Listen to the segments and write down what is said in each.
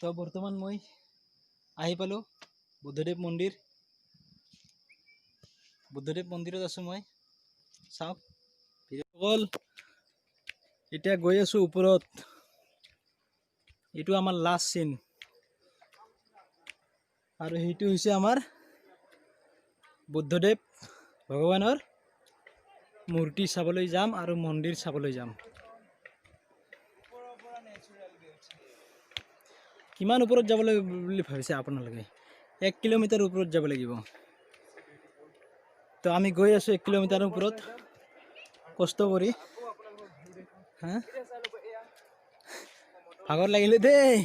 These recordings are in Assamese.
তো বৰ্তমান মই আহি পালোঁ বুদ্ধদেৱ মন্দিৰত আছোঁ মই। চাওক ভিডিঅ'কল এতিয়া গৈ আছোঁ ওপৰত। এইটো আমাৰ লাষ্ট চিন আৰু সেইটো হৈছে আমাৰ বুদ্ধদেৱ ভগৱানৰ মূৰ্তি চাবলৈ যাম আৰু মন্দিৰ চাবলৈ যাম। কিমান ওপৰত যাব লাগিব বুলি ভাবিছে আপোনালোকে? 1 কিলোমিটাৰ ওপৰত যাব লাগিব। তো আমি গৈ আছোঁ 1 কিলোমিটাৰ ওপৰত কষ্ট কৰি। হা ভাগৰ লাগিলে দেই।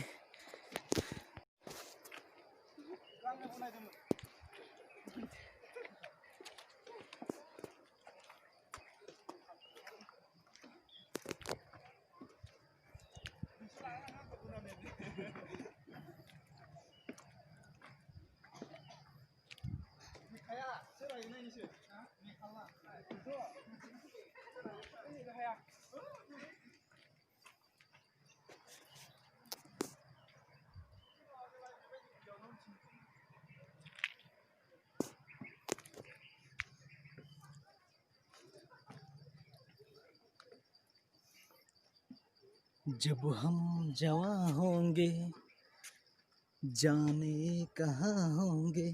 जब हम जवां होंगे जाने कहाँ होंगे,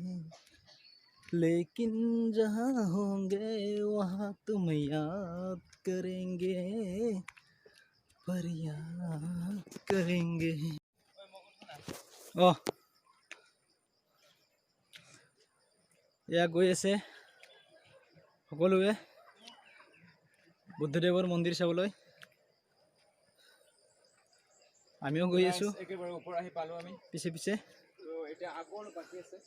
लेकिन जहाँ होंगे वहाँ तुम याद करेंगे, पर याद करेंगे। এয়া গৈ আছে সকলোৱে বুদ্ধদেৱৰ মন্দিৰ চাবলৈ। আমিও গৈ আছোঁ একেবাৰে ওপৰ আহি পালোঁ আমি পিছে পিছে। এতিয়া আকৌ বাকী আছে,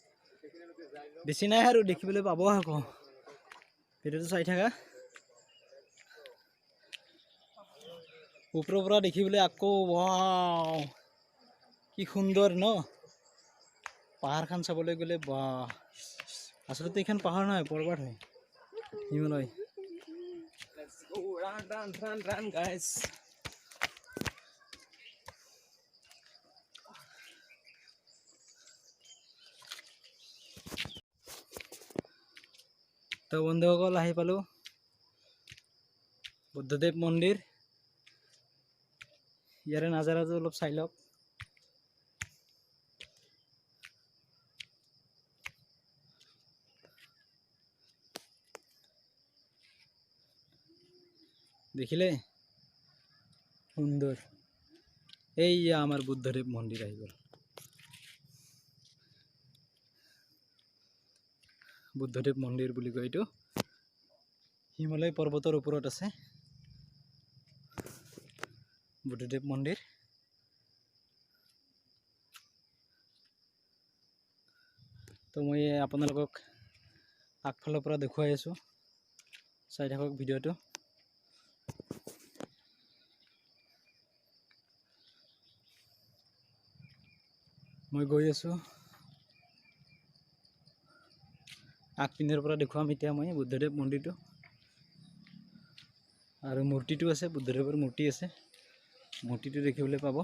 বেছি নাই আৰু দেখিবলৈ পাব আকৌ। ভিডিঅ'টো চাই থাকা। ওপৰৰ পৰা দেখিবলৈ আকৌ ৱাও কি সুন্দৰ ন। পাহাৰখন চাবলৈ গ'লে বাহ, আচলতে এইখন পাহাৰ নহয় পৰ্বত হয়, হিমালয়। Run, guys. তো বন্ধুসকল আহি পালোঁ বুদ্ধদেৱ মন্দিৰ। ইয়াৰে নাজাৰাটো অলপ চাই লওক। দেখিলে সুন্দৰ। এইয়া আমাৰ বুদ্ধদেৱ মন্দিৰ আহি গ'ল। বুদ্ধদেৱ মন্দিৰ বুলি কয় এইটো। হিমালয় পৰ্বতৰ ওপৰত আছে বুদ্ধদেৱ মন্দিৰ। তো মই আপোনালোকক আগফালৰ পৰা দেখুৱাই আছোঁ, চাই থাকক ভিডিঅ'টো। মই গৈ আছোঁ আগপিনৰ পৰা দেখুৱাম এতিয়া মই বুদ্ধদেৱ মন্দিৰটো। আৰু মূৰ্তিটো আছে, বুদ্ধদেৱৰ মূৰ্তি আছে, মূৰ্তিটো দেখিবলৈ পাব।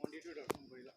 মন্দিৰটো দৰ্শন কৰিলা।